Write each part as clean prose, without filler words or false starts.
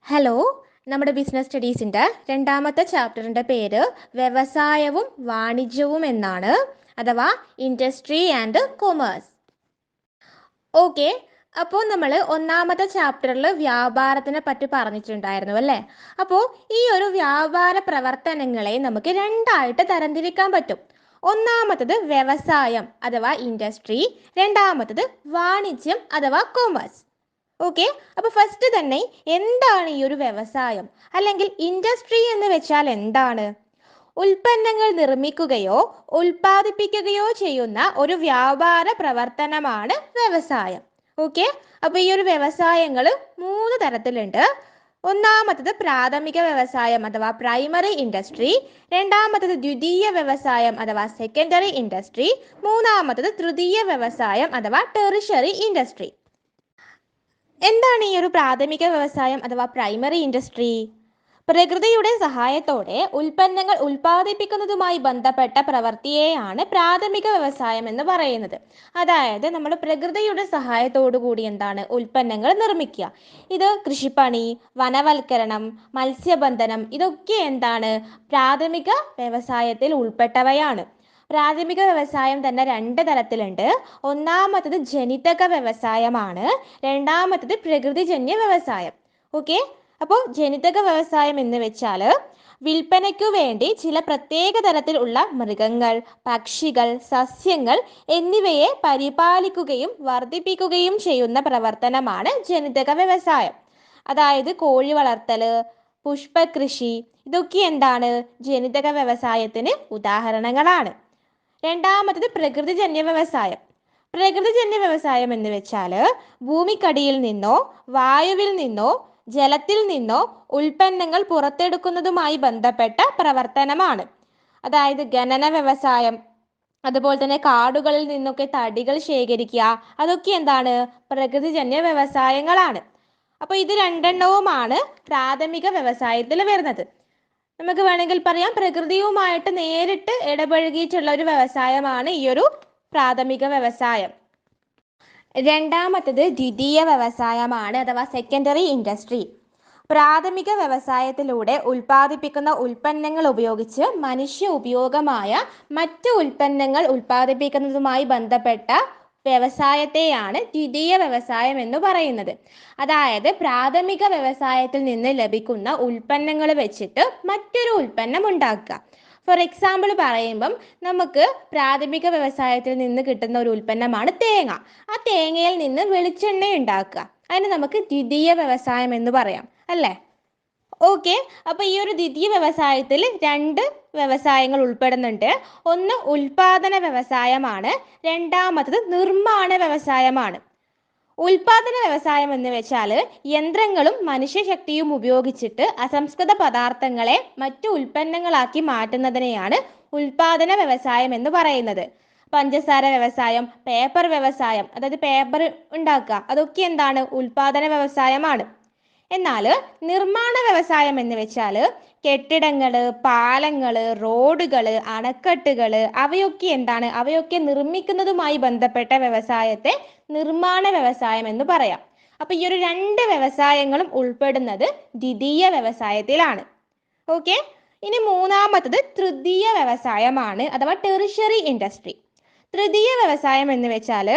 Hello, നമ്മുടെ business സ്റ്റഡീസിൻ്റെ രണ്ടാമത്തെ ചാപ്റ്ററിൻ്റെ പേര് വ്യവസായവും വാണിജ്യവും എന്നാണ്, അഥവാ ഇൻഡസ്ട്രി ആൻഡ് കൊമേഴ്സ്. ഓക്കെ, അപ്പോൾ നമ്മൾ ഒന്നാമത്തെ ചാപ്റ്ററിൽ വ്യാപാരത്തിനെ പറ്റി പറഞ്ഞിട്ടുണ്ടായിരുന്നു അല്ലേ? അപ്പോൾ ഈ ഒരു വ്യാപാര പ്രവർത്തനങ്ങളെ നമുക്ക് രണ്ടായിട്ട് തരംതിരിക്കാൻ പറ്റും. ഒന്നാമത്തത് വ്യവസായം അഥവാ ഇൻഡസ്ട്രി, രണ്ടാമത്തത് വാണിജ്യം അഥവാ കൊമേഴ്സ്. ഓക്കെ, അപ്പോൾ ഫസ്റ്റ് തന്നെ എന്താണ് ഈ ഒരു വ്യവസായം അല്ലെങ്കിൽ ഇൻഡസ്ട്രി എന്ന് വെച്ചാൽ എന്താണ്? ഉൽപ്പന്നങ്ങൾ നിർമ്മിക്കുകയോ ഉൽപ്പാദിപ്പിക്കുകയോ ചെയ്യുന്ന ഒരു വ്യാപാര പ്രവർത്തനമാണ് വ്യവസായം. ഓക്കെ, അപ്പോൾ ഈ ഒരു വ്യവസായങ്ങൾ 3 തരത്തിലുണ്ട്. ഒന്നാമത്തത് പ്രാഥമിക വ്യവസായം അഥവാ പ്രൈമറി ഇൻഡസ്ട്രി, രണ്ടാമത്തത് ദ്വിതീയ വ്യവസായം അഥവാ സെക്കൻഡറി ഇൻഡസ്ട്രി, മൂന്നാമത്തത് തൃതീയ വ്യവസായം അഥവാ ടെറിഷറി ഇൻഡസ്ട്രി. എന്താണ് ഈ ഒരു പ്രാഥമിക വ്യവസായം അഥവാ പ്രൈമറി ഇൻഡസ്ട്രി? പ്രകൃതിയുടെ സഹായത്തോടെ ഉൽപ്പന്നങ്ങൾ ഉൽപ്പാദിപ്പിക്കുന്നതുമായി ബന്ധപ്പെട്ട പ്രവൃത്തിയെയാണ് പ്രാഥമിക വ്യവസായം എന്ന് പറയുന്നത്. അതായത് നമ്മൾ പ്രകൃതിയുടെ സഹായത്തോടു കൂടി എന്താണ് ഉൽപ്പന്നങ്ങൾ നിർമ്മിക്കുക. ഇത് കൃഷിപ്പണി, വനവൽക്കരണം, മത്സ്യബന്ധനം ഇതൊക്കെ എന്താണ് പ്രാഥമിക വ്യവസായത്തിൽ ഉൾപ്പെട്ടവയാണ്. പ്രാഥമിക വ്യവസായം തന്നെ 2 തരത്തിലുണ്ട്. ഒന്നാമത്തത് ജനിതക വ്യവസായമാണ്, രണ്ടാമത്തത് പ്രകൃതിജന്യ വ്യവസായം. ഓക്കെ, അപ്പോൾ ജനിതക വ്യവസായം എന്ന് വെച്ചാൽ വിൽപ്പനയ്ക്കു വേണ്ടി ചില പ്രത്യേക തരത്തിലുള്ള മൃഗങ്ങൾ, പക്ഷികൾ, സസ്യങ്ങൾ എന്നിവയെ പരിപാലിക്കുകയും വർദ്ധിപ്പിക്കുകയും ചെയ്യുന്ന പ്രവർത്തനമാണ് ജനിതക വ്യവസായം. അതായത് കോഴി വളർത്തൽ, പുഷ്പകൃഷി ഇതൊക്കെ എന്താണ് ജനിതക വ്യവസായത്തിന് ഉദാഹരണങ്ങളാണ്. രണ്ടാമത്തത് പ്രകൃതിജന്യ വ്യവസായം. പ്രകൃതിജന്യ വ്യവസായം എന്ന് വെച്ചാൽ ഭൂമിക്കടിയിൽ നിന്നോ വായുവിൽ നിന്നോ ജലത്തിൽ നിന്നോ ഉൽപ്പന്നങ്ങൾ പുറത്തെടുക്കുന്നതുമായി ബന്ധപ്പെട്ട പ്രവർത്തനമാണ്. അതായത് ഖനന വ്യവസായം, അതുപോലെ തന്നെ കാടുകളിൽ നിന്നൊക്കെ തടികൾ ശേഖരിക്കുക, അതൊക്കെ എന്താണ് പ്രകൃതിജന്യ വ്യവസായങ്ങളാണ്. അപ്പോൾ ഇത് രണ്ടെണ്ണവുമാണ് പ്രാഥമിക വ്യവസായത്തിൽ വരുന്നത്. നമുക്ക് വേണമെങ്കിൽ പറയാം പ്രകൃതിയുമായിട്ട് നേരിട്ട് ഇടപഴകിയിട്ടുള്ള ഒരു വ്യവസായമാണ് ഈ ഒരു പ്രാഥമിക വ്യവസായം. രണ്ടാമത്തത് ദ്വിതീയ വ്യവസായമാണ് അഥവാ സെക്കൻഡറി ഇൻഡസ്ട്രി. പ്രാഥമിക വ്യവസായത്തിലൂടെ ഉൽപ്പാദിപ്പിക്കുന്ന ഉൽപ്പന്നങ്ങൾ ഉപയോഗിച്ച് മനുഷ്യ ഉപയോഗമായ മറ്റ് ഉൽപ്പന്നങ്ങൾ ഉൽപ്പാദിപ്പിക്കുന്നതുമായി ബന്ധപ്പെട്ട വ്യവസായത്തെയാണ് ദ്വിതീയ വ്യവസായം എന്ന് പറയുന്നത്. അതായത് പ്രാഥമിക വ്യവസായത്തിൽ നിന്ന് ലഭിക്കുന്ന ഉൽപ്പന്നങ്ങൾ വെച്ചിട്ട് മറ്റൊരു ഉൽപ്പന്നം ഉണ്ടാക്കുക. ഫോർ എക്സാമ്പിൾ പറയുമ്പം നമുക്ക് പ്രാഥമിക വ്യവസായത്തിൽ നിന്ന് കിട്ടുന്ന ഒരു ഉൽപ്പന്നമാണ് തേങ്ങ. ആ തേങ്ങയിൽ നിന്ന് വെളിച്ചെണ്ണ ഉണ്ടാക്കുക, അതിന് നമുക്ക് ദ്വിതീയ വ്യവസായം എന്ന് പറയാം അല്ലേ? ഓക്കെ, അപ്പോൾ ഈ ഒരു ദ്വിതീയ വ്യവസായത്തിൽ 2 വ്യവസായങ്ങൾ ഉൾപ്പെടുന്നുണ്ട്. ഒന്ന് ഉൽപാദന വ്യവസായമാണ്, രണ്ടാമത്തത് നിർമ്മാണ വ്യവസായമാണ്. ഉൽപാദന വ്യവസായം എന്ന് വെച്ചാൽ യന്ത്രങ്ങളും മനുഷ്യശക്തിയും ഉപയോഗിച്ചിട്ട് അസംസ്കൃത പദാർത്ഥങ്ങളെ മറ്റു ഉൽപ്പന്നങ്ങളാക്കി മാറ്റുന്നതിനെയാണ് ഉൽപാദന വ്യവസായം എന്ന് പറയുന്നത്. പഞ്ചസാര വ്യവസായം, പേപ്പർ വ്യവസായം, അതായത് പേപ്പർ ഉണ്ടാക്കുക, അതൊക്കെ എന്താണ് ഉൽപാദന വ്യവസായമാണ്. എന്നാൽ നിർമ്മാണ വ്യവസായം എന്ന് വെച്ചാൽ കെട്ടിടങ്ങൾ, പാലങ്ങൾ, റോഡുകൾ, അണക്കെട്ടുകൾ അവയൊക്കെ എന്താണ് അവയൊക്കെ നിർമ്മിക്കുന്നതുമായി ബന്ധപ്പെട്ട വ്യവസായത്തെ നിർമ്മാണ വ്യവസായം എന്ന് പറയാം. അപ്പോൾ ഈ ഒരു 2 വ്യവസായങ്ങളും ഉൾപ്പെടുന്നത് ദ്വിതീയ വ്യവസായത്തിലാണ്. ഓക്കെ, ഇനി മൂന്നാമത്തത് തൃതീയ വ്യവസായമാണ് അഥവാ ടെറിഷറി ഇൻഡസ്ട്രി. തൃതീയ വ്യവസായം എന്ന് വെച്ചാൽ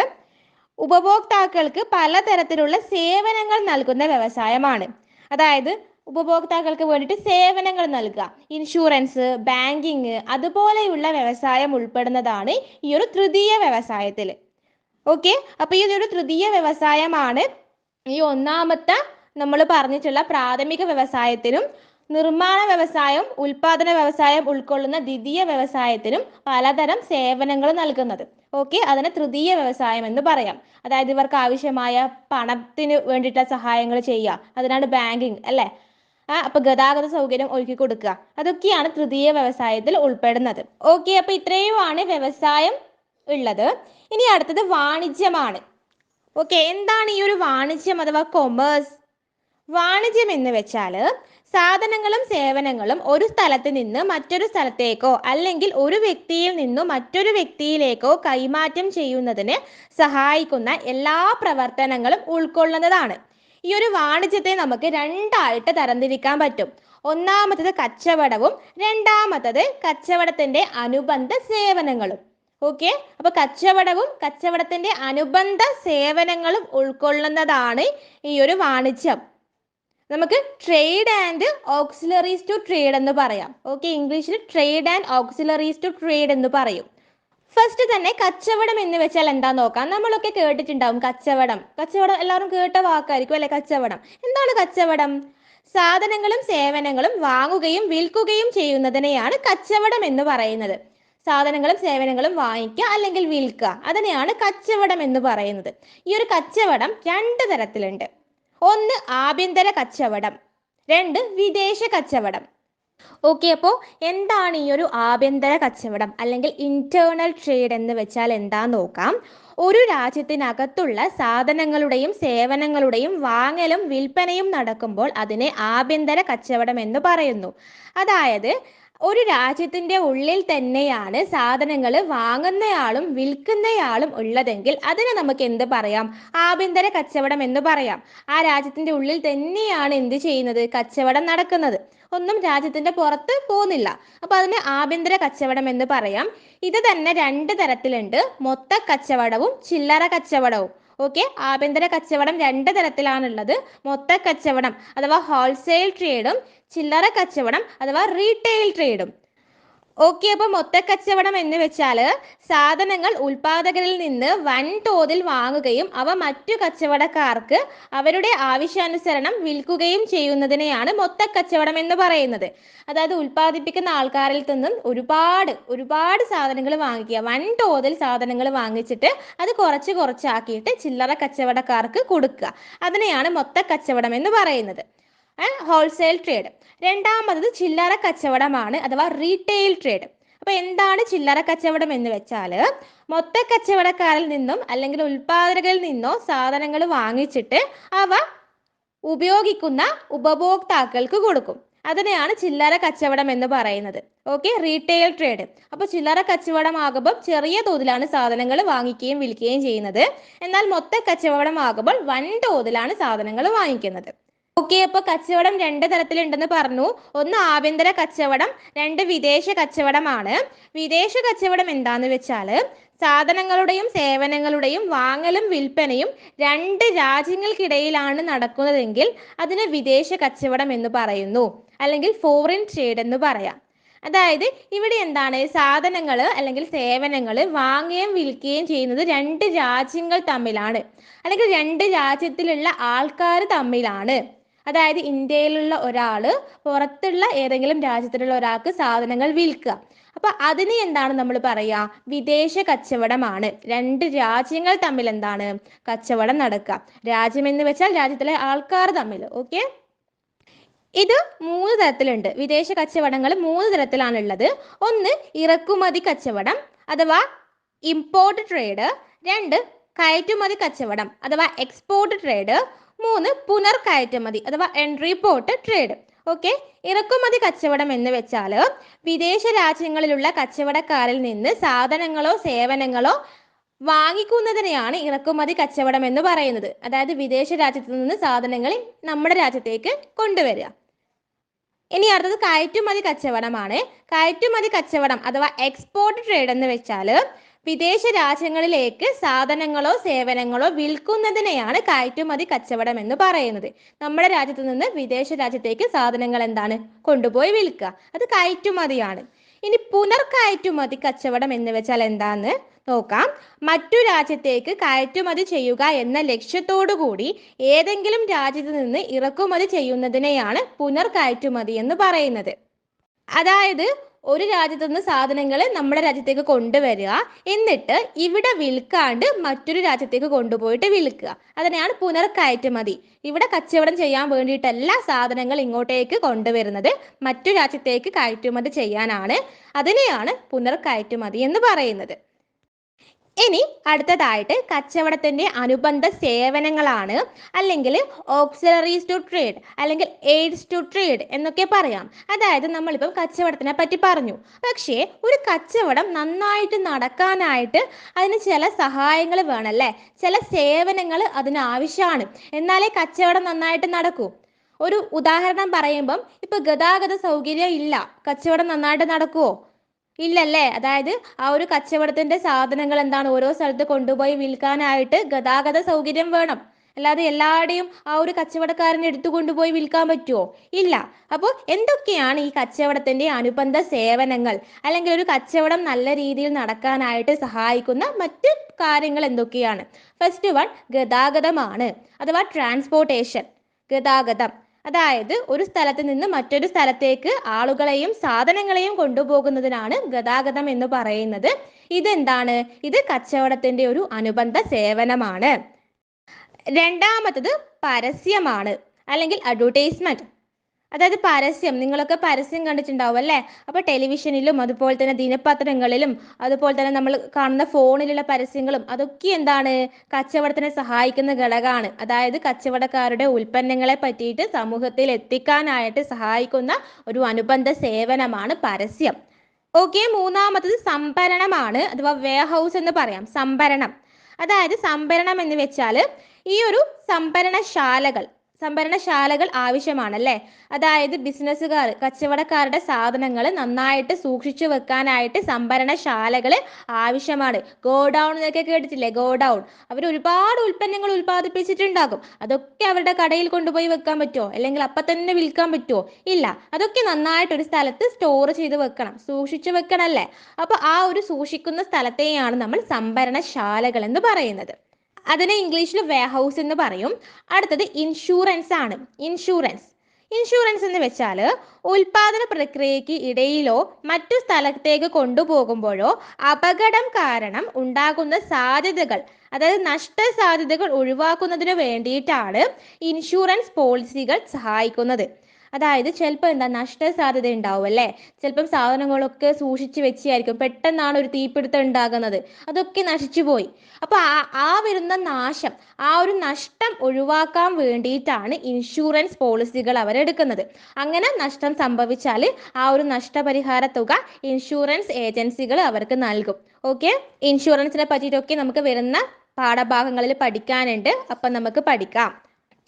ഉപഭോക്താക്കൾക്ക് പലതരത്തിലുള്ള സേവനങ്ങൾ നൽകുന്ന വ്യവസായമാണ്. അതായത് ഉപഭോക്താക്കൾക്ക് വേണ്ടിയിട്ട് സേവനങ്ങൾ നൽകുക, ഇൻഷുറൻസ്, ബാങ്കിങ് അതുപോലെയുള്ള വ്യവസായം ഉൾപ്പെടുന്നതാണ് ഈ ഒരു തൃതീയ വ്യവസായത്തിൽ. ഓക്കെ, അപ്പോൾ ഈ ഒരു തൃതീയ വ്യവസായമാണ് ഈ ഒന്നാമത്തെ നമ്മൾ പറഞ്ഞിട്ടുള്ള പ്രാഥമിക വ്യവസായത്തിനും നിർമ്മാണ വ്യവസായം, ഉൽപാദന വ്യവസായം ഉൾക്കൊള്ളുന്ന ദ്വിതീയ വ്യവസായത്തിനും പലതരം സേവനങ്ങൾ നൽകുന്നത്. ഓക്കെ, അതിനെ തൃതീയ വ്യവസായം എന്ന് പറയാം. അതായത് ഇവർക്ക് ആവശ്യമായ പണത്തിന് വേണ്ടിയിട്ടുള്ള സഹായങ്ങൾ ചെയ്യുക, അതിനാണ് ബാങ്കിങ് അല്ലേ? അപ്പോൾ ഗതാഗത സൗകര്യം ഒരുക്കി കൊടുക്കുക, അതൊക്കെയാണ് തൃതീയ വ്യവസായത്തിൽ ഉൾപ്പെടുന്നത്. ഓക്കെ, അപ്പോൾ ഇത്രയുമാണ് വ്യവസായം ഉള്ളത്. ഇനി അടുത്തത് വാണിജ്യമാണ്. ഓക്കെ, എന്താണ് ഈ ഒരു വാണിജ്യം അഥവാ കൊമേഴ്സ്? വാണിജ്യം എന്ന് വെച്ചാൽ സാധനങ്ങളും സേവനങ്ങളും ഒരു സ്ഥലത്ത് നിന്ന് മറ്റൊരു സ്ഥലത്തേക്കോ അല്ലെങ്കിൽ ഒരു വ്യക്തിയിൽ നിന്നും മറ്റൊരു വ്യക്തിയിലേക്കോ കൈമാറ്റം ചെയ്യുന്നതിന് സഹായിക്കുന്ന എല്ലാ പ്രവർത്തനങ്ങളും ഉൾക്കൊള്ളുന്നതാണ്. ഈ ഒരു വാണിജ്യത്തെ നമുക്ക് രണ്ടായിട്ട് തരംതിരിക്കാൻ പറ്റും. ഒന്നാമത്തത് കച്ചവടവും രണ്ടാമത്തത് കച്ചവടത്തിന്റെ അനുബന്ധ സേവനങ്ങളും. ഓക്കെ, അപ്പൊ കച്ചവടവും കച്ചവടത്തിന്റെ അനുബന്ധ സേവനങ്ങളും ഉൾക്കൊള്ളുന്നതാണ് ഈ ഒരു വാണിജ്യം. നമുക്ക് trade and auxiliaries to trade എന്ന് പറയാം. ഓക്കെ, ഇംഗ്ലീഷിൽ trade and auxiliaries to trade എന്ന് പറയും. ഫസ്റ്റ് തന്നെ കച്ചവടം എന്ന് വെച്ചാൽ എന്താ നോക്കാം. നമ്മളൊക്കെ കേട്ടിട്ടുണ്ടാവും കച്ചവടം. കച്ചവടം എല്ലാവരും കേട്ട വാക്കായിരിക്കും അല്ലെ? കച്ചവടം എന്താണ്? കച്ചവടം സാധനങ്ങളും സേവനങ്ങളും വാങ്ങുകയും വിൽക്കുകയും ചെയ്യുന്നതിനെയാണ് കച്ചവടം എന്ന് പറയുന്നത്. സാധനങ്ങളും സേവനങ്ങളും വാങ്ങിക്കുക അല്ലെങ്കിൽ വിൽക്കുക, അതിനെയാണ് കച്ചവടം എന്ന് പറയുന്നത്. ഈ ഒരു കച്ചവടം രണ്ട് തരത്തിലുണ്ട്. ഒന്ന് ആഭ്യന്തര കച്ചവടം, രണ്ട് വിദേശ കച്ചവടം. ഓക്കെ, അപ്പോൾ എന്താണ് ഈ ഒരു ആഭ്യന്തര കച്ചവടം അല്ലെങ്കിൽ ഇന്റേണൽ ട്രേഡ് എന്ന് വെച്ചാൽ എന്താന്ന് നോക്കാം. ഒരു രാജ്യത്തിനകത്തുള്ള സാധനങ്ങളുടെയും സേവനങ്ങളുടെയും വാങ്ങലും വിൽപ്പനയും നടക്കുമ്പോൾ അതിനെ ആഭ്യന്തര കച്ചവടം എന്ന് പറയുന്നു. അതായത് ഒരു രാജ്യത്തിന്റെ ഉള്ളിൽ തന്നെയാണ് സാധനങ്ങൾ വാങ്ങുന്നയാളും വിൽക്കുന്നയാളും ഉള്ളതെങ്കിൽ അതിനെ നമുക്ക് എന്ത് പറയാം? ആഭ്യന്തര കച്ചവടം എന്ന് പറയാം. ആ രാജ്യത്തിന്റെ ഉള്ളിൽ തന്നെയാണ് എന്ത് ചെയ്യുന്നത്? കച്ചവടം നടക്കുന്നത്. ഒന്നും രാജ്യത്തിന്റെ പുറത്ത് പോകുന്നില്ല. അപ്പൊ അതിന് ആഭ്യന്തര കച്ചവടം എന്ന് പറയാം. ഇത് തന്നെ രണ്ട് തരത്തിലുണ്ട്, മൊത്ത കച്ചവടവും ചില്ലറ കച്ചവടവും. ഓക്കെ, ആഭ്യന്തര കച്ചവടം രണ്ട് തരത്തിലാണുള്ളത്. മൊത്ത കച്ചവടം അഥവാ ഹോൾസെയിൽ ട്രേഡും ചില്ലറ കച്ചവടം അഥവാ റീറ്റെയിൽ ട്രേഡും. ഓക്കെ, അപ്പൊ മൊത്ത കച്ചവടം എന്ന് വെച്ചാൽ സാധനങ്ങൾ ഉൽപാദകരിൽ നിന്ന് വൻതോതിൽ വാങ്ങുകയും അവ മറ്റു കച്ചവടക്കാർക്ക് അവരുടെ ആവശ്യാനുസരണം വിൽക്കുകയും ചെയ്യുന്നതിനെയാണ് മൊത്ത കച്ചവടം എന്ന് പറയുന്നത്. അതായത് ഉൽപ്പാദിപ്പിക്കുന്ന ആൾക്കാരിൽ നിന്നും ഒരുപാട് സാധനങ്ങൾ വാങ്ങിക്കുക, വൻതോതിൽ സാധനങ്ങൾ വാങ്ങിച്ചിട്ട് അത് കുറച്ച് കുറച്ചാക്കിയിട്ട് ചില്ലറ കച്ചവടക്കാർക്ക് കൊടുക്കുക, അതിനെയാണ് മൊത്ത കച്ചവടം എന്ന് പറയുന്നത്. Wholesale trade. രണ്ടാമത് ചില്ലറ കച്ചവടമാണ് അഥവാ റീറ്റെയിൽ ട്രേഡ്. അപ്പൊ എന്താണ് ചില്ലറ കച്ചവടം എന്ന് വെച്ചാൽ മൊത്ത കച്ചവടക്കാരിൽ നിന്നും അല്ലെങ്കിൽ ഉൽപാദകരിൽ നിന്നോ സാധനങ്ങൾ വാങ്ങിച്ചിട്ട് അവ ഉപയോഗിക്കുന്ന ഉപഭോക്താക്കൾക്ക് കൊടുക്കും, അതിനെയാണ് ചില്ലറ കച്ചവടം എന്ന് പറയുന്നത്. Okay, retail trade. അപ്പൊ ചില്ലറ കച്ചവടമാകുമ്പോൾ ചെറിയ തോതിലാണ് സാധനങ്ങൾ വാങ്ങിക്കുകയും വിൽക്കുകയും ചെയ്യുന്നത്. എന്നാൽ മൊത്ത കച്ചവടമാകുമ്പോൾ വൻതോതിലാണ് സാധനങ്ങൾ വാങ്ങിക്കുന്നത്. ഓക്കെ, അപ്പൊ കച്ചവടം രണ്ട് തരത്തിലുണ്ടെന്ന് പറഞ്ഞു. ഒന്ന് ആഭ്യന്തര കച്ചവടം, രണ്ട് വിദേശ കച്ചവടമാണ്. വിദേശ കച്ചവടം എന്താന്ന് വെച്ചാൽ സാധനങ്ങളുടെയും സേവനങ്ങളുടെയും വാങ്ങലും വിൽപ്പനയും രണ്ട് രാജ്യങ്ങൾക്കിടയിലാണ് നടക്കുന്നതെങ്കിൽ അതിന് വിദേശ കച്ചവടം എന്ന് പറയുന്നു, അല്ലെങ്കിൽ ഫോറിൻ ട്രേഡ് എന്ന് പറയാം. അതായത് ഇവിടെ എന്താണ്? സാധനങ്ങൾ അല്ലെങ്കിൽ സേവനങ്ങൾ വാങ്ങുകയും വിൽക്കുകയും ചെയ്യുന്നത് രണ്ട് രാജ്യങ്ങൾ തമ്മിലാണ്, അല്ലെങ്കിൽ രണ്ട് രാജ്യത്തിലുള്ള ആൾക്കാർ തമ്മിലാണ്. അതായത് ഇന്ത്യയിലുള്ള ഒരാള് പുറത്തുള്ള ഏതെങ്കിലും രാജ്യത്തിലുള്ള ഒരാൾക്ക് സാധനങ്ങൾ വിൽക്കുക. അപ്പൊ അതിന് എന്താണ് നമ്മൾ പറയാ? വിദേശ കച്ചവടമാണ്. രണ്ട് രാജ്യങ്ങൾ തമ്മിൽ എന്താണ് കച്ചവടം നടക്കുക. രാജ്യം എന്ന് വെച്ചാൽ രാജ്യത്തിലെ ആൾക്കാർ തമ്മിൽ. ഓക്കെ, ഇത് മൂന്ന് തരത്തിലുണ്ട്. വിദേശ കച്ചവടങ്ങൾ മൂന്ന് തരത്തിലാണുള്ളത്. ഒന്ന് ഇറക്കുമതി കച്ചവടം അഥവാ ഇമ്പോർട്ട് ട്രേഡ്, രണ്ട് കയറ്റുമതി കച്ചവടം അഥവാ എക്സ്പോർട്ട് ട്രേഡ്, മൂന്ന് പുനർകയറ്റുമതി അഥവാ എൻട്രി പോർട്ട് ട്രേഡ്. ഓക്കെ, ഇറക്കുമതി കച്ചവടം എന്ന് വെച്ചാൽ വിദേശ രാജ്യങ്ങളിലുള്ള കച്ചവടക്കാരിൽ നിന്ന് സാധനങ്ങളോ സേവനങ്ങളോ വാങ്ങിക്കുന്നതിനെയാണ് ഇറക്കുമതി കച്ചവടം എന്ന് പറയുന്നത്. അതായത് വിദേശ രാജ്യത്ത് നിന്ന് സാധനങ്ങൾ നമ്മുടെ രാജ്യത്തേക്ക് കൊണ്ടുവരിക. ഇനി അടുത്തത് കയറ്റുമതി കച്ചവടമാണ്. കയറ്റുമതി കച്ചവടം അഥവാ എക്സ്പോർട്ട് ട്രേഡ് എന്ന് വെച്ചാൽ വിദേശ രാജ്യങ്ങളിലേക്ക് സാധനങ്ങളോ സേവനങ്ങളോ വിൽക്കുന്നതിനെയാണ് കയറ്റുമതി കച്ചവടം എന്ന് പറയുന്നത്. നമ്മുടെ രാജ്യത്ത് നിന്ന് വിദേശ രാജ്യത്തേക്ക് സാധനങ്ങൾ എന്താണ് കൊണ്ടുപോയി വിൽക്കുക, അത് കയറ്റുമതിയാണ്. ഇനി പുനർകയറ്റുമതി കച്ചവടം എന്ന് വെച്ചാൽ എന്താന്ന് നോക്കാം. മറ്റു രാജ്യത്തേക്ക് കയറ്റുമതി ചെയ്യുക എന്ന ലക്ഷ്യത്തോടു കൂടി ഏതെങ്കിലും രാജ്യത്ത് നിന്ന് ഇറക്കുമതി ചെയ്യുന്നതിനെയാണ് പുനർകയറ്റുമതി എന്ന് പറയുന്നത്. അതായത് ഒരു രാജ്യത്തു നിന്ന് സാധനങ്ങൾ നമ്മുടെ രാജ്യത്തേക്ക് കൊണ്ടുവരിക, എന്നിട്ട് ഇവിടെ വിൽക്കാണ്ട് മറ്റൊരു രാജ്യത്തേക്ക് കൊണ്ടുപോയിട്ട് വിൽക്കുക, അതിനെയാണ് പുനർകയറ്റുമതി. ഇവിടെ കച്ചവടം ചെയ്യാൻ വേണ്ടിയിട്ടല്ല സാധനങ്ങൾ ഇങ്ങോട്ടേക്ക് കൊണ്ടുവരുന്നത്, മറ്റു രാജ്യത്തേക്ക് കയറ്റുമതി ചെയ്യാനാണ്. അതിനെയാണ് പുനർകയറ്റുമതി എന്ന് പറയുന്നത്. ഇനി അടുത്തതായിട്ട് കച്ചവടത്തിന്റെ അനുബന്ധ സേവനങ്ങളാണ്, അല്ലെങ്കിൽ ഓക്സിലറീസ് ടു ട്രേഡ്, അല്ലെങ്കിൽ എയ്ഡ്സ് ടു ട്രേഡ് എന്നൊക്കെ പറയാം. അതായത് നമ്മളിപ്പം കച്ചവടത്തിനെ പറ്റി പറഞ്ഞു. പക്ഷേ ഒരു കച്ചവടം നന്നായിട്ട് നടക്കാനായിട്ട് അതിന് ചില സഹായങ്ങൾ വേണമല്ലേ, ചില സേവനങ്ങൾ അതിന് ആവശ്യമാണ്. എന്നാലേ കച്ചവടം നന്നായിട്ട് നടക്കൂ. ഒരു ഉദാഹരണം പറയുമ്പം ഇപ്പൊ ഗതാഗത സൗകര്യം ഇല്ല, കച്ചവടം നന്നായിട്ട് നടക്കുവോ? ഇല്ലല്ലേ. അതായത് ആ ഒരു കച്ചവടത്തിന്റെ സാധനങ്ങൾ എന്താണ് ഓരോ സ്ഥലത്ത് കൊണ്ടുപോയി വിൽക്കാനായിട്ട് ഗതാഗത സൗകര്യം വേണം. അല്ലാതെ എല്ലാവരുടെയും ആ ഒരു കച്ചവടക്കാരനെ എടുത്തു കൊണ്ടുപോയി വിൽക്കാൻ പറ്റുമോ? ഇല്ല. അപ്പോൾ എന്തൊക്കെയാണ് ഈ കച്ചവടത്തിന്റെ അനുബന്ധ സേവനങ്ങൾ, അല്ലെങ്കിൽ ഒരു കച്ചവടം നല്ല രീതിയിൽ നടക്കാനായിട്ട് സഹായിക്കുന്ന മറ്റ് കാര്യങ്ങൾ എന്തൊക്കെയാണ്? ഫസ്റ്റ് വൺ ഗതാഗതമാണ്, അഥവാ ട്രാൻസ്പോർട്ടേഷൻ. ഗതാഗതം അതായത് ഒരു സ്ഥലത്ത് നിന്ന് മറ്റൊരു സ്ഥലത്തേക്ക് ആളുകളെയും സാധനങ്ങളെയും കൊണ്ടുപോകുന്നതിനാണ് ഗതാഗതം എന്ന് പറയുന്നത്. ഇതെന്താണ്? ഇത് കച്ചവടത്തിന്റെ ഒരു അനുബന്ധ സേവനമാണ്. രണ്ടാമത്തത് പരസ്യമാണ്, അല്ലെങ്കിൽ അഡ്വർടൈസ്മെന്റ്. അതായത് പരസ്യം, നിങ്ങളൊക്കെ പരസ്യം കണ്ടിട്ടുണ്ടാവും അല്ലേ? അപ്പോൾ ടെലിവിഷനിലും അതുപോലെ തന്നെ ദിനപത്രങ്ങളിലും അതുപോലെ തന്നെ നമ്മൾ കാണുന്ന ഫോണിലുള്ള പരസ്യങ്ങളും അതൊക്കെ എന്താണ്? കച്ചവടത്തിനെ സഹായിക്കുന്ന ഘടകമാണ്. അതായത് കച്ചവടക്കാരുടെ ഉൽപ്പന്നങ്ങളെ പറ്റിയിട്ട് സമൂഹത്തിൽ എത്തിക്കാനായിട്ട് സഹായിക്കുന്ന ഒരു അനുബന്ധ സേവനമാണ് പരസ്യം. ഓക്കെ, മൂന്നാമത്തത് സംഭരണമാണ്, അഥവാ വെയർഹൗസ് എന്ന് പറയാം. സംഭരണം അതായത് സംഭരണം എന്ന് വെച്ചാൽ ഈ ഒരു സംഭരണശാലകൾ ആവശ്യമാണല്ലേ. അതായത് ബിസിനസ്സുകാർ, കച്ചവടക്കാരുടെ സാധനങ്ങൾ നന്നായിട്ട് സൂക്ഷിച്ചു വെക്കാനായിട്ട് സംഭരണശാലകൾ ആവശ്യമാണ്. ഗോഡൗൺ എന്നൊക്കെ കേട്ടിട്ടില്ലേ? ഗോഡൗൺ. അവർ ഒരുപാട് ഉൽപ്പന്നങ്ങൾ ഉൽപ്പാദിപ്പിച്ചിട്ടുണ്ടാകും. അതൊക്കെ അവരുടെ കടയിൽ കൊണ്ടുപോയി വെക്കാൻ പറ്റുമോ? അല്ലെങ്കിൽ അപ്പം തന്നെ വിൽക്കാൻ പറ്റുമോ? ഇല്ല. അതൊക്കെ നന്നായിട്ട് ഒരു സ്ഥലത്ത് സ്റ്റോർ ചെയ്ത് വെക്കണം, സൂക്ഷിച്ചു വെക്കണമല്ലേ. അപ്പോൾ ആ ഒരു സൂക്ഷിക്കുന്ന സ്ഥലത്തെയാണ് നമ്മൾ സംഭരണശാലകൾ എന്ന് പറയുന്നത്. അതിനെ ഇംഗ്ലീഷിൽ വെയർഹൗസ് എന്ന് പറയും. അടുത്തത് ഇൻഷുറൻസ് ആണ്. ഇൻഷുറൻസ് എന്ന് വെച്ചാൽ ഉൽപാദന പ്രക്രിയയ്ക്ക് ഇടയിലോ മറ്റു സ്ഥലത്തേക്ക് കൊണ്ടുപോകുമ്പോഴോ അപകടം കാരണം ഉണ്ടാകുന്ന സാധ്യതകൾ, അതായത് നഷ്ടസാധ്യതകൾ ഒഴിവാക്കുന്നതിന് വേണ്ടിയിട്ടാണ് ഇൻഷുറൻസ് പോളിസികൾ സഹായിക്കുന്നത്. അതായത് ചിലപ്പോൾ നഷ്ടസാധ്യത ഉണ്ടാവും അല്ലേ. ചിലപ്പം സാധനങ്ങളൊക്കെ സൂക്ഷിച്ച് വെച്ചായിരിക്കും, പെട്ടെന്നാണ് ഒരു തീപിടുത്തം ഉണ്ടാകുന്നത്, അതൊക്കെ നശിച്ചു പോയി. അപ്പോൾ ആ വരുന്ന നാശം, ആ ഒരു നഷ്ടം ഒഴിവാക്കാൻ വേണ്ടിയിട്ടാണ് ഇൻഷുറൻസ് പോളിസികൾ അവരെടുക്കുന്നത്. അങ്ങനെ നഷ്ടം സംഭവിച്ചാൽ ആ ഒരു നഷ്ടപരിഹാര തുക ഇൻഷുറൻസ് ഏജൻസികൾ അവർക്ക് നൽകും. ഓക്കെ, ഇൻഷുറൻസിനെ പറ്റിയിട്ടൊക്കെ നമുക്ക് വരുന്ന പാഠഭാഗങ്ങളിൽ പഠിക്കാനുണ്ട്, അപ്പം നമുക്ക് പഠിക്കാം.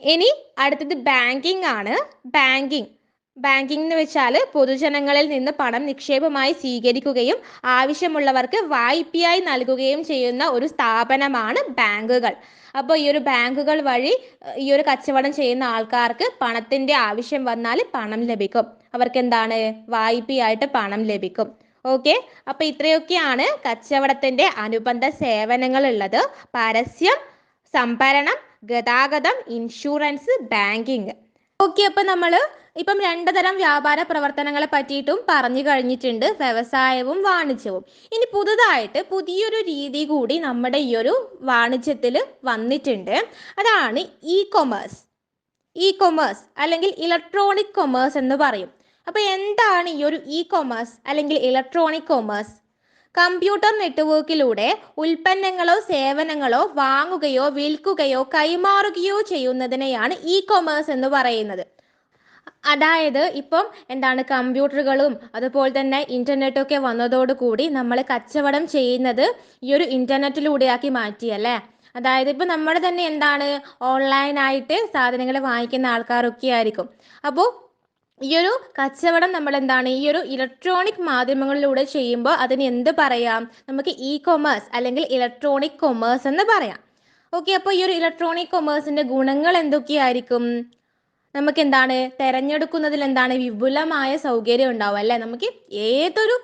ഇനി അടുത്തത് ബാങ്കിങ് ആണ്. ബാങ്കിങ് എന്ന് വെച്ചാൽ പൊതുജനങ്ങളിൽ നിന്ന് പണം നിക്ഷേപമായി സ്വീകരിക്കുകയും ആവശ്യമുള്ളവർക്ക് വായ്പയായി നൽകുകയും ചെയ്യുന്ന ഒരു സ്ഥാപനമാണ് ബാങ്കുകൾ. അപ്പോൾ ഈ ഒരു ബാങ്കുകൾ വഴി ഈ ഒരു കച്ചവടം ചെയ്യുന്ന ആൾക്കാർക്ക് പണത്തിന്റെ ആവശ്യം വന്നാൽ പണം ലഭിക്കും. അവർക്ക് എന്താണ്? വായ്പയായിട്ട് പണം ലഭിക്കും. ഓക്കെ, അപ്പോൾ ഇത്രയൊക്കെയാണ് കച്ചവടത്തിന്റെ അനുബന്ധ സേവനങ്ങൾ ഉള്ളത്. പരസ്യം, സംഭരണം, ഗതാഗതം, ഇൻഷുറൻസ്, ബാങ്കിങ്. ഓക്കെ, അപ്പം നമ്മൾ ഇപ്പം 2 തരം വ്യാപാര പ്രവർത്തനങ്ങളെ പറ്റിയിട്ടും പറഞ്ഞു കഴിഞ്ഞിട്ടുണ്ട്, വ്യവസായവും വാണിജ്യവും. ഇനി പുതിയൊരു രീതി കൂടി നമ്മുടെ ഈ ഒരു വാണിജ്യത്തിൽ വന്നിട്ടുണ്ട്. അതാണ് ഇ കൊമേഴ്സ് അല്ലെങ്കിൽ ഇലക്ട്രോണിക് കൊമേഴ്സ് എന്ന് പറയും. അപ്പോൾ എന്താണ് ഈ ഒരു ഇ കൊമേഴ്സ് അല്ലെങ്കിൽ ഇലക്ട്രോണിക് കൊമേഴ്സ്? കമ്പ്യൂട്ടർ നെറ്റ്വർക്കിലൂടെ ഉൽപ്പന്നങ്ങളോ സേവനങ്ങളോ വാങ്ങുകയോ വിൽക്കുകയോ കൈമാറുകയോ ചെയ്യുന്നതിനെയാണ് ഇ കൊമേഴ്സ് എന്ന് പറയുന്നത്. അതായത് ഇപ്പം കമ്പ്യൂട്ടറുകളും അതുപോലെ തന്നെ ഇന്റർനെറ്റൊക്കെ വന്നതോടുകൂടി നമ്മൾ കച്ചവടം ചെയ്യുന്നത് ഈ ഒരു ഇന്റർനെറ്റിലൂടെയാക്കി മാറ്റിയല്ലേ. അതായത് ഇപ്പം നമ്മൾ തന്നെ ഓൺലൈനായിട്ട് സാധനങ്ങൾ വാങ്ങിക്കുന്ന ആൾക്കാരൊക്കെ ആയിരിക്കും. അപ്പോൾ ഈ ഒരു കച്ചവടം നമ്മൾ ഈ ഒരു ഇലക്ട്രോണിക് മാധ്യമങ്ങളിലൂടെ ചെയ്യുമ്പോൾ അതിന് എന്ത് പറയാം? നമുക്ക് ഇ കൊമേഴ്സ് അല്ലെങ്കിൽ ഇലക്ട്രോണിക് കൊമേഴ്സ് എന്ന് പറയാം. ഓക്കെ, അപ്പോൾ ഈ ഒരു ഇലക്ട്രോണിക് കൊമേഴ്സിന്റെ ഗുണങ്ങൾ എന്തൊക്കെയായിരിക്കും? നമുക്ക് തെരഞ്ഞെടുക്കുന്നതിൽ വിപുലമായ സൗകര്യം ഉണ്ടാവും അല്ലേ. നമുക്ക് ഏതൊരു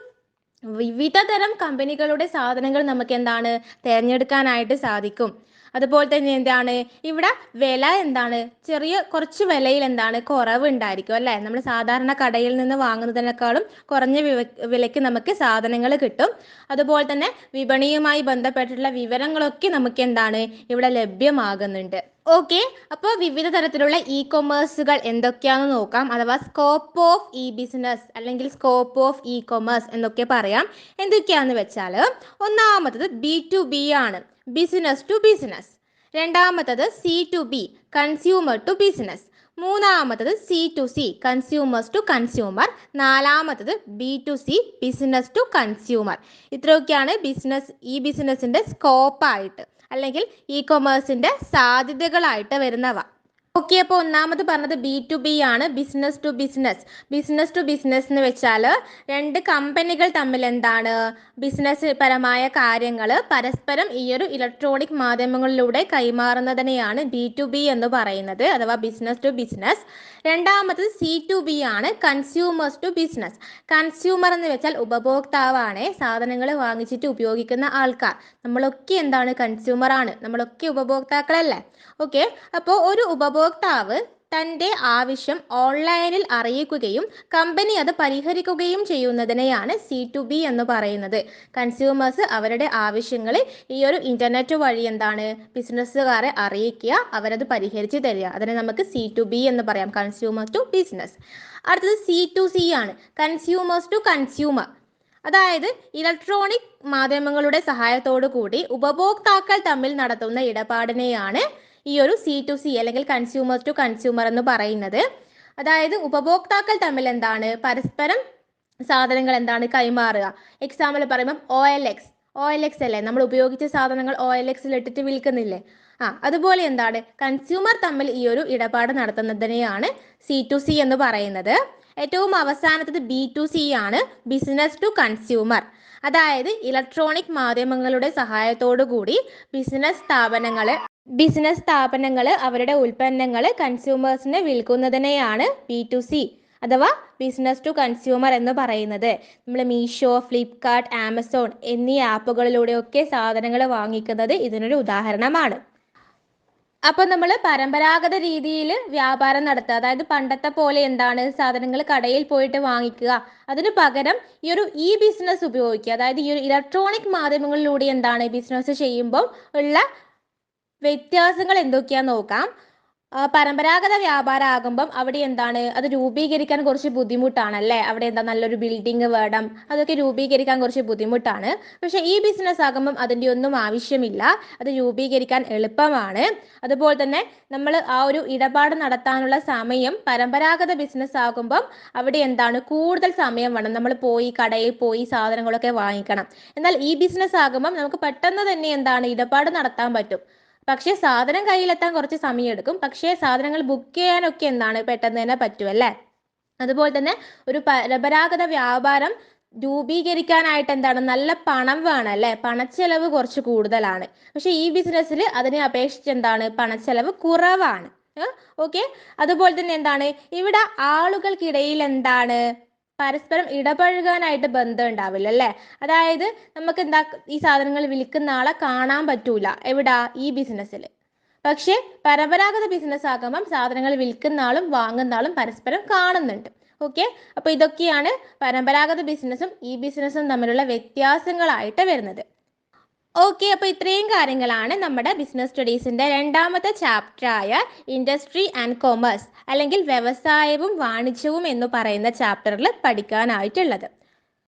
വിവിധ തരം കമ്പനികളുടെ സാധനങ്ങൾ നമുക്ക് തിരഞ്ഞെടുക്കാനായിട്ട് സാധിക്കും. അതുപോലെ തന്നെ ഇവിടെ വില കുറച്ച് വിലയിൽ കുറവ് ഉണ്ടായിരിക്കും അല്ലേ. നമ്മൾ സാധാരണ കടയിൽ നിന്ന് വാങ്ങുന്നതിനേക്കാളും കുറഞ്ഞ വിലയ്ക്ക് നമുക്ക് സാധനങ്ങൾ കിട്ടും. അതുപോലെ തന്നെ വിപണിയുമായി ബന്ധപ്പെട്ടിട്ടുള്ള വിവരങ്ങളൊക്കെ നമുക്ക് ഇവിടെ ലഭ്യമാകുന്നുണ്ട്. ഓക്കെ, അപ്പോൾ വിവിധ തരത്തിലുള്ള ഇ കൊമേഴ്സുകൾ എന്തൊക്കെയാണെന്ന് നോക്കാം. അഥവാ സ്കോപ്പ് ഓഫ് ഇ ബിസിനസ് അല്ലെങ്കിൽ സ്കോപ്പ് ഓഫ് ഇ കൊമേഴ്സ് എന്നൊക്കെ പറയാം. എന്തൊക്കെയാണെന്ന് വെച്ചാൽ, ഒന്നാമത്തത് B2B ആണ്, ബിസിനസ് ടു ബിസിനസ്. രണ്ടാമത്തത് C2B, കൺസ്യൂമർ ടു ബിസിനസ്. മൂന്നാമത്തത് C2C, കൺസ്യൂമേഴ്സ് ടു കൺസ്യൂമർ. നാലാമത്തത് B2C, ബിസിനസ് ടു കൺസ്യൂമർ. ഇത്രയൊക്കെയാണ് ഈ ബിസിനസ്സിൻ്റെ സ്കോപ്പായിട്ട് അല്ലെങ്കിൽ ഇ കൊമേഴ്സിൻ്റെ സാധ്യതകളായിട്ട് വരുന്നവ. ഓക്കെ, അപ്പോൾ ഒന്നാമത് പറഞ്ഞത് B2B ആണ്, business to business. Business to business എന്ന് വെച്ചാൽ രണ്ട് കമ്പനികൾ തമ്മിൽ എന്താണ് ബിസിനസ് പരമായ കാര്യങ്ങൾ പരസ്പരം ഈ ഒരു ഇലക്ട്രോണിക് മാധ്യമങ്ങളിലൂടെ കൈമാറുന്നതിനെയാണ് B2B എന്ന് പറയുന്നത്, അഥവാ ബിസിനസ് ടു ബിസിനസ്. രണ്ടാമത്തത് C2B ആണ്, കൺസ്യൂമേഴ്സ് ടു ബിസിനസ്. കൺസ്യൂമർ എന്ന് വെച്ചാൽ ഉപഭോക്താവാണ്, സാധനങ്ങൾ വാങ്ങിച്ചിട്ട് ഉപയോഗിക്കുന്ന ആൾക്കാർ. നമ്മളൊക്കെ എന്താണ് കൺസ്യൂമർ ആണ്, നമ്മളൊക്കെ ഉപഭോക്താക്കളല്ലേ. ഓക്കെ, അപ്പോൾ ഒരു ഉപഭോക്താവ് തൻ്റെ ആവശ്യം ഓൺലൈനിൽ അറിയിക്കുകയും കമ്പനി അത് പരിഹരിക്കുകയും ചെയ്യുന്നതിനെയാണ് C2B എന്ന് പറയുന്നത്. കൺസ്യൂമേഴ്സ് അവരുടെ ആവശ്യങ്ങൾ ഈ ഒരു ഇൻ്റർനെറ്റ് വഴി എന്താണ് ബിസിനസ്സുകാരെ അറിയിക്കുക, അവരത് പരിഹരിച്ച് തരിക. അതിനെ നമുക്ക് C2B എന്ന് പറയാം, കൺസ്യൂമർ ടു ബിസിനസ്. അടുത്തത് C2C ആണ്, കൺസ്യൂമേഴ്സ് ടു കൺസ്യൂമർ. അതായത് ഇലക്ട്രോണിക് മാധ്യമങ്ങളുടെ സഹായത്തോടു കൂടി ഉപഭോക്താക്കൾ തമ്മിൽ നടത്തുന്ന ഇടപാടിനെയാണ് ഈ ഒരു C2C അല്ലെങ്കിൽ കൺസ്യൂമർ ടു കൺസ്യൂമർ എന്ന് പറയുന്നത്. അതായത് ഉപഭോക്താക്കൾ തമ്മിൽ എന്താണ് പരസ്പരം സാധനങ്ങൾ എന്താണ് കൈമാറുക. എക്സാമ്പിൾ പറയുമ്പം OLX അല്ലേ, നമ്മൾ ഉപയോഗിച്ച സാധനങ്ങൾ OLXൽ ഇട്ടിട്ട് വിൽക്കുന്നില്ലേ, അതുപോലെ എന്താണ് കൺസ്യൂമർ തമ്മിൽ ഈ ഒരു ഇടപാട് നടത്തുന്നതിനെയാണ് C2C എന്ന് പറയുന്നത്. ഏറ്റവും അവസാനത്തത് B2C ആണ്, ബിസിനസ് ടു കൺസ്യൂമർ. അതായത് ഇലക്ട്രോണിക് മാധ്യമങ്ങളുടെ സഹായത്തോടു കൂടി ബിസിനസ് സ്ഥാപനങ്ങൾ അവരുടെ ഉൽപ്പന്നങ്ങൾ കൺസ്യൂമേഴ്സിന് വിൽക്കുന്നതിനെയാണ് B2C അഥവാ ബിസിനസ് ടു കൺസ്യൂമർ എന്ന് പറയുന്നത്. നമ്മൾ മീഷോ, ഫ്ലിപ്കാർട്ട്, ആമസോൺ എന്നീ ആപ്പുകളിലൂടെയൊക്കെ സാധനങ്ങൾ വാങ്ങിക്കുന്നത് ഇതിനൊരു ഉദാഹരണമാണ്. അപ്പോൾ നമ്മൾ പരമ്പരാഗത രീതിയിൽ വ്യാപാരം നടത്തുക, അതായത് പണ്ടത്തെ പോലെ എന്താണ് സാധനങ്ങൾ കടയിൽ പോയിട്ട് വാങ്ങിക്കുക, അതിന് പകരം ഈ ഒരു ബിസിനസ് ഉപയോഗിക്കുക. അതായത് ഈ ഒരു ഇലക്ട്രോണിക് മാധ്യമങ്ങളിലൂടെ എന്താണ് ബിസിനസ് ചെയ്യുമ്പോൾ ഉള്ള വ്യത്യാസങ്ങൾ എന്തൊക്കെയാണെന്ന് നോക്കാം. പരമ്പരാഗത വ്യാപാരം ആകുമ്പം അവിടെ എന്താണ് അത് രൂപീകരിക്കാൻ കുറച്ച് ബുദ്ധിമുട്ടാണല്ലേ. അവിടെ എന്താ നല്ലൊരു ബിൽഡിംഗ് വേണം, അതൊക്കെ രൂപീകരിക്കാൻ കുറച്ച് ബുദ്ധിമുട്ടാണ്. പക്ഷേ ഈ ബിസിനസ് ആകുമ്പം അതിൻ്റെ ഒന്നും ആവശ്യമില്ല, അത് രൂപീകരിക്കാൻ എളുപ്പമാണ്. അതുപോലെ തന്നെ നമ്മൾ ആ ഒരു ഇടപാട് നടത്താനുള്ള സമയം പരമ്പരാഗത ബിസിനസ് ആകുമ്പം അവിടെ എന്താണ് കൂടുതൽ സമയം വേണം, നമ്മൾ കടയിൽ പോയി സാധനങ്ങളൊക്കെ വാങ്ങിക്കണം. എന്നാൽ ഈ ബിസിനസ് ആകുമ്പം നമുക്ക് പെട്ടെന്ന് തന്നെ എന്താണ് ഇടപാട് നടത്താൻ പറ്റും. പക്ഷേ സാധനം കയ്യിലെത്താൻ കുറച്ച് സമയം എടുക്കും, പക്ഷേ സാധനങ്ങൾ ബുക്ക് ചെയ്യാനൊക്കെ എന്താണ് പെട്ടെന്ന് തന്നെ പറ്റുമല്ലേ. അതുപോലെ തന്നെ ഒരു പരമ്പരാഗത വ്യാപാരം രൂപീകരിക്കാനായിട്ട് എന്താണ് നല്ല പണം വേണം അല്ലേ, പണച്ചെലവ് കുറച്ച് കൂടുതലാണ്. പക്ഷേ ഈ ബിസിനസ്സിൽ അതിനെ അപേക്ഷിച്ച് എന്താണ് പണച്ചെലവ് കുറവാണ്. ഓക്കെ, അതുപോലെ തന്നെ എന്താണ് ഇവിടെ ആളുകൾക്കിടയിൽ എന്താണ് പരസ്പരം ഇടപഴകാനായിട്ട് ബന്ധം ഉണ്ടാവില്ല അല്ലേ. അതായത് നമുക്ക് എന്താ ഈ സാധനങ്ങൾ വിൽക്കുന്ന ആളെ കാണാൻ പറ്റൂല എവിടാ ഈ ബിസിനസ്സിൽ. പക്ഷേ പരമ്പരാഗത ബിസിനസ് ആകുമ്പം സാധനങ്ങൾ വിൽക്കുന്ന ആളും വാങ്ങുന്ന ആളും പരസ്പരം കാണുന്നുണ്ട്. ഓക്കെ, അപ്പോൾ ഇതൊക്കെയാണ് പരമ്പരാഗത ബിസിനസ്സും ഈ ബിസിനസ്സും തമ്മിലുള്ള വ്യത്യാസങ്ങളായിട്ട് വരുന്നത്. ഓക്കെ, അപ്പോൾ ഇത്രയും കാര്യങ്ങളാണ് നമ്മുടെ ബിസിനസ് സ്റ്റഡീസിൻ്റെ രണ്ടാമത്തെ ചാപ്റ്ററായ ഇൻഡസ്ട്രി ആൻഡ് കൊമേഴ്സ് അല്ലെങ്കിൽ വ്യവസായവും വാണിജ്യവും എന്ന് പറയുന്ന ചാപ്റ്ററിൽ പഠിക്കാനായിട്ടുള്ളത്.